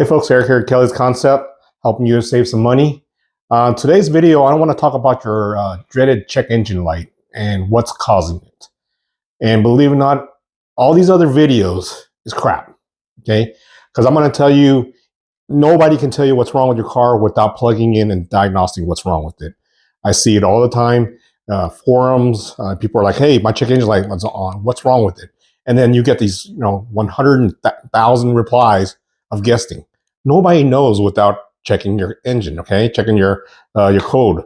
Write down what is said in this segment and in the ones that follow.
Hey folks, Eric here at Kelly's Concept, helping you save some money. Today's video, I want to talk about your dreaded check engine light and what's causing it. And believe it or not, all these other videos is crap, okay? Because I'm going to tell you, nobody can tell you what's wrong with your car without plugging in and diagnosing what's wrong with it. I see it all the time. Forums, people are like, hey, my check engine light was on. What's wrong with it? And then you get these, 100,000 replies of guessing. Nobody knows without checking your engine, okay? Checking your code.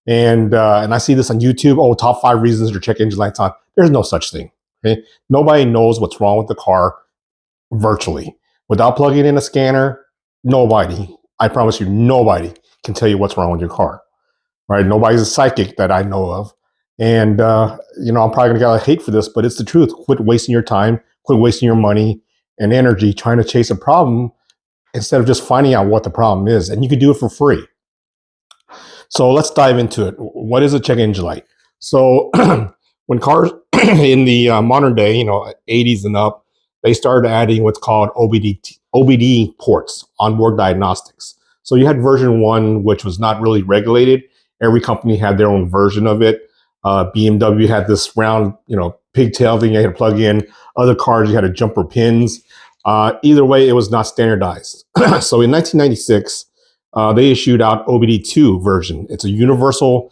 And I see this on YouTube. Oh, top 5 reasons your check engine light's on. There's no such thing. Okay? Nobody knows what's wrong with the car virtually. Without plugging in a scanner, nobody, I promise you, nobody can tell you what's wrong with your car. Right? Nobody's a psychic that I know of. And I'm probably gonna get a lot of hate for this, but it's the truth. Quit wasting your time, quit wasting your money and energy trying to chase a problem instead of just finding out what the problem is. And you can do it for free. So let's dive into it. What is a check engine light? So when cars in the modern day, 80s and up, they started adding what's called OBD ports, onboard diagnostics. So you had version 1, which was not really regulated. Every company had their own version of it. BMW had this round, pigtail thing you had to plug in. Other cars, you had a jumper pins. Either way, it was not standardized. So in 1996, they issued out OBD2 version. It's a universal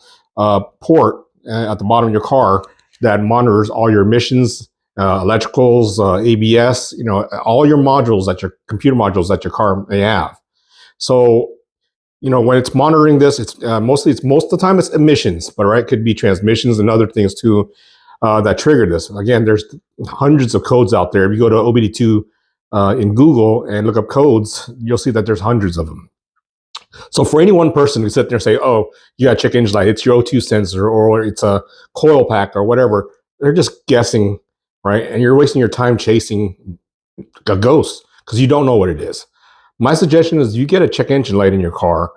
port at the bottom of your car that monitors all your emissions, electricals, ABS, all your modules computer modules that your car may have. So, when it's monitoring this, it's most of the time it's emissions, but right, it could be transmissions and other things too that trigger this. Again, there's hundreds of codes out there. If you go to OBD2 in Google and look up codes, you'll see that there's hundreds of them. So for any one person to sit there and say, oh, you got a check engine light, it's your O2 sensor, or it's a coil pack or whatever, they're just guessing, right? And you're wasting your time chasing a ghost because you don't know what it is. My suggestion is you get a check engine light in your car,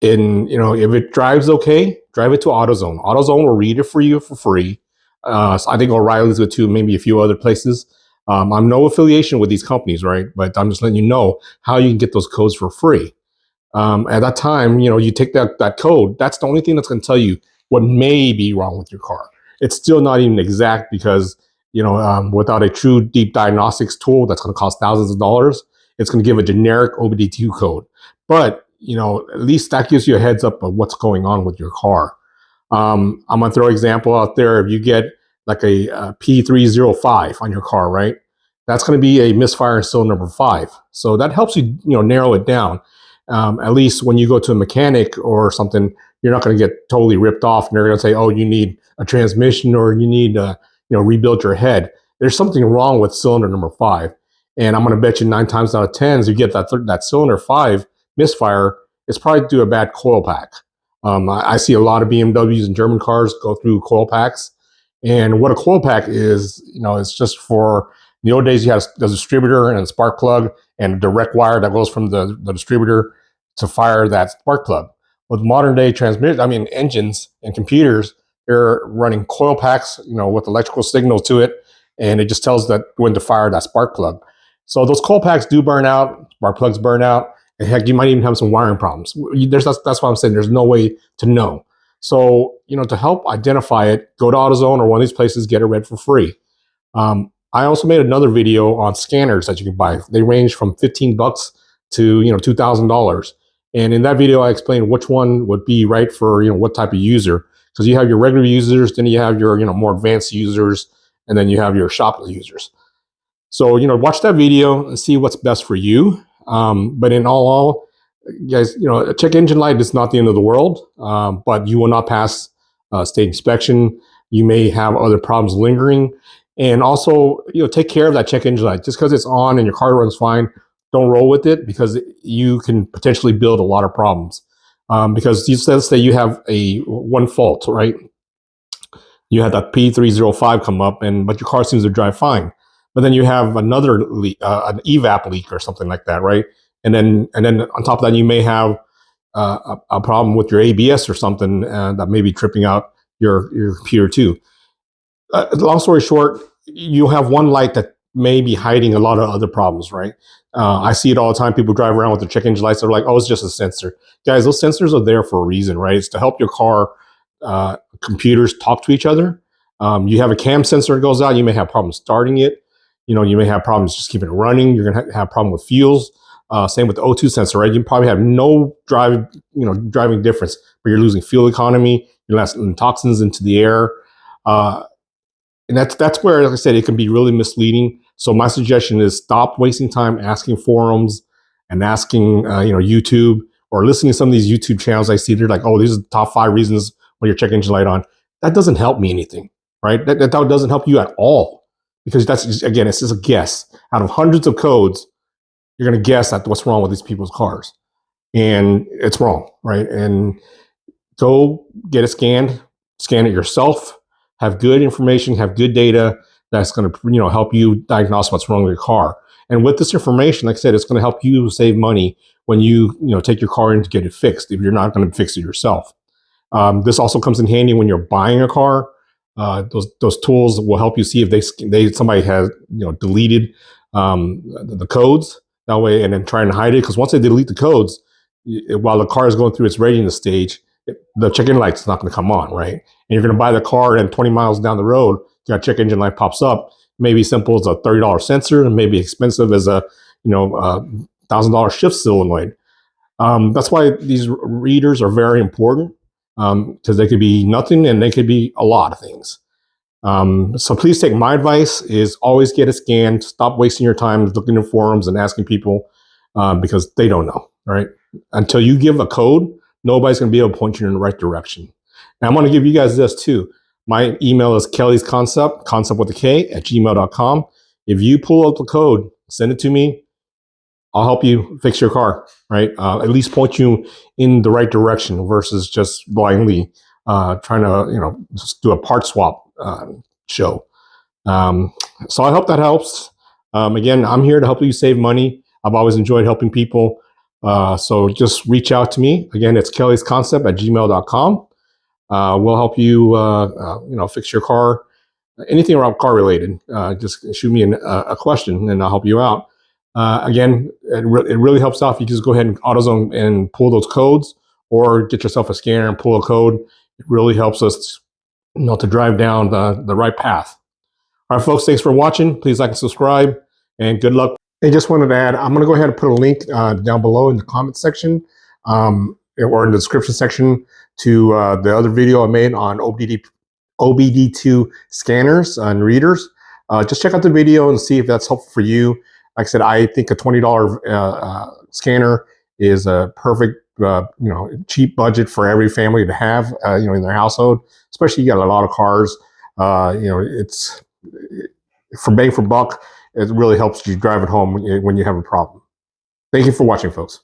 and if it drives okay, drive it to AutoZone. AutoZone will read it for you for free. So I think O'Reilly's will too, maybe a few other places. I'm no affiliation with these companies, right? But I'm just letting you know how you can get those codes for free. At that time, you take that code. That's the only thing that's going to tell you what may be wrong with your car. It's still not even exact because without a true deep diagnostics tool that's going to cost thousands of dollars, it's going to give a generic OBD2 code. But at least that gives you a heads up of what's going on with your car. I'm going to throw an example out there. If you get like a P305 on your car, right? That's going to be a misfire in cylinder number 5. So that helps you, narrow it down. At least when you go to a mechanic or something, you're not going to get totally ripped off and they're going to say, oh, you need a transmission or you need rebuild your head. There's something wrong with cylinder number 5. And I'm going to bet you 9 times out of 10, you get that cylinder 5 misfire, it's probably due to a bad coil pack. I see a lot of BMWs and German cars go through coil packs. And what a coil pack is, it's just for, the old days you had a distributor and a spark plug and a direct wire that goes from the distributor to fire that spark plug. With modern day engines and computers, they're running coil packs, with electrical signals to it. And it just tells that when to fire that spark plug. So those coil packs do burn out, spark plugs burn out, and heck, you might even have some wiring problems. That's why I'm saying there's no way to know. So, to help identify it, go to AutoZone or one of these places, get it read for free. I also made another video on scanners that you can buy. They range from $15 to, $2,000. And in that video, I explained which one would be right for, what type of user. Because you have your regular users, then you have your, more advanced users, and then you have your shop users. So, watch that video and see what's best for you. But in all, guys, a check engine light is not the end of the world, but you will not pass state inspection. You may have other problems lingering. And also, take care of that check engine light. Just because it's on and your car runs fine, don't roll with it because you can potentially build a lot of problems. Because let's say you have one fault, right? You had that P305 come up, but your car seems to drive fine. But then you have another leak, an evap leak or something like that, right? And then on top of that, you may have a problem with your ABS or something that may be tripping out your computer too. Long story short, you have one light that may be hiding a lot of other problems, right? I see it all the time. People drive around with their check engine lights. They're like, oh, it's just a sensor. Guys, those sensors are there for a reason, right? It's to help your car computers talk to each other. You have a cam sensor that goes out. You may have problems starting it. You may have problems just keeping it running. You're going to have a problem with fuels. Same with the O2 sensor, right? You probably have no driving difference, but you're losing fuel economy. You're letting toxins into the air. And that's where, like I said, it can be really misleading. So my suggestion is stop wasting time asking forums and asking, YouTube, or listening to some of these YouTube channels I see. They're like, oh, these are the top 5 reasons when your check engine light on. That doesn't help me anything, right? That doesn't help you at all, because that's just, again, it's just a guess. Out of hundreds of codes, you're going to guess at what's wrong with these people's cars, and it's wrong, right? And go get it scanned, scan it yourself. Have good information, have good data that's going to help you diagnose what's wrong with your car. And with this information, like I said, it's going to help you save money when you take your car in to get it fixed, if you're not going to fix it yourself. This also comes in handy when you're buying a car. Those tools will help you see if somebody has deleted the codes that way, and then trying to hide it, because once they delete the codes, while the car is going through its readiness stage, the check engine light's not going to come on, right? And you're going to buy the car, and 20 miles down the road, your check engine light pops up. Maybe simple as a $30 sensor, and maybe expensive as a $1,000 shift solenoid. That's why these readers are very important, because they could be nothing and they could be a lot of things. So please take my advice: is always get it scanned. Stop wasting your time looking in forums and asking people, because they don't know, right? Until you give a code, nobody's going to be able to point you in the right direction. And I'm going to give you guys this too. My email is kellysconcept with a K, @gmail.com. If you pull out the code, send it to me. I'll help you fix your car, right? At least point you in the right direction versus just blindly trying to, just do a part swap show. So I hope that helps. Again, I'm here to help you save money. I've always enjoyed helping people. So just reach out to me. Again, it's kellysconcept @gmail.com. We'll help you, fix your car, anything around car related. Just shoot me a question and I'll help you out. Again, it really helps out if you just go ahead and AutoZone and pull those codes, or get yourself a scanner and pull a code. It really helps us, to drive down the right path. All right, folks, thanks for watching. Please like and subscribe, and good luck. I just wanted to add, I'm going to go ahead and put a link down below in the comment section, or in the description section, to the other video I made on OBD2 scanners and readers. Just check out the video and see if that's helpful for you. Like I said, I think a $20 scanner is a perfect, cheap budget for every family to have, in their household. Especially you got a lot of cars. It's for bang for buck. It really helps you drive it home when you have a problem. Thank you for watching, folks.